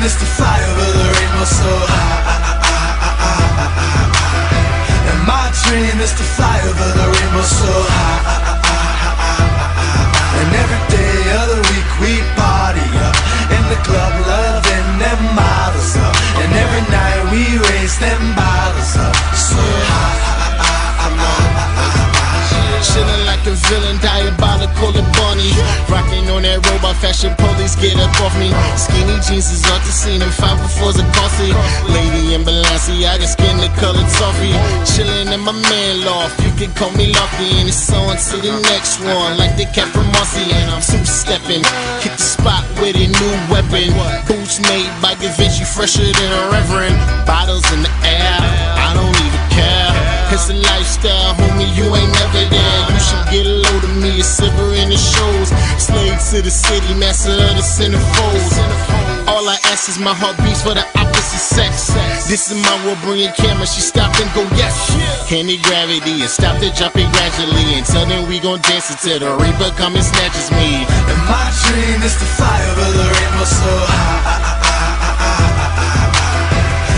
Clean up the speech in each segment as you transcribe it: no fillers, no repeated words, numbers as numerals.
is to fly over the rainbow so high. And my dream is to fly over the rainbow so high. And every day of the week we party up in the club, loving them models up. And every night we raise them bottles up so high. Chillin' like a villain, diabolical and bunny. Rockin' on that robot fashion, police get up off me. Skinny jeans is off the scene, and 504's are costly. Lady in Balenciaga, skin the color toffee. Chillin' in my man loft, you can call me Lucky. And it's on to the next one, like the cat from Marcy. And I'm two-steppin', hit the spot with a new weapon. Boots made by Givenchy, fresher than a reverend. Bottles in the air, I don't even care. It's a lifestyle, homie, you ain't never there. You should get a load of me, a silver in the shows. Slave to the city, master of the centerfolds. All I ask is my heart beats for the opposite sex. This is my world, bring your camera, she stop and go yes. Candy gravity and stop the jumping gradually. Until then we gon' dance until the reaper come and snatches me. And my dream is to fly over the rainbow so high.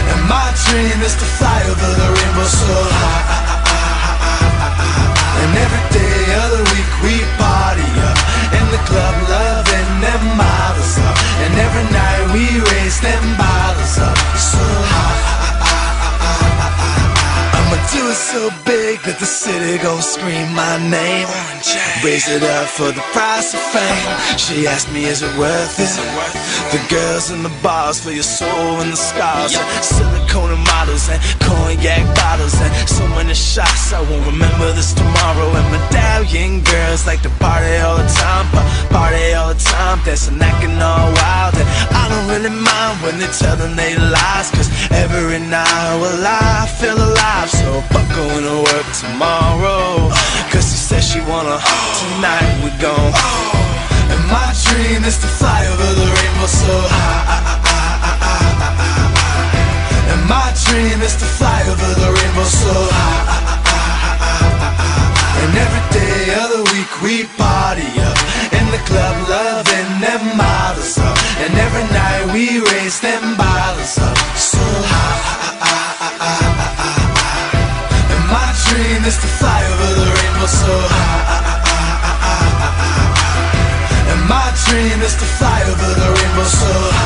And my dream is to fly over the rainbow so high. And every day of the week we party up in the club, loving them models up. And every night we raise them bottles up so high. I'ma do it so big that the city gon' scream my name. Raise it up for the price of fame. She asked me, is it worth it? The girls in the bars for your soul and the scars, and silicone models and cognac bottles and so many shots. I won't remember this tomorrow. And medallion girls like to party all the time, party all the time, dancing, acting all wild. And I don't really mind when they tell them they lies, cause every night, well, I feel alive. So fuck going to work tomorrow, cause she said she wanna. Tonight we gon' and my dream is to fly over the rainbow so high. And my dream is to fly over the rainbow so high. And every day of the week we party up in the club, loving them models up. And every night we raise them bottles up so high. And my dream is to fly over the rainbow so high. And my dream is to fly over the rainbow so high.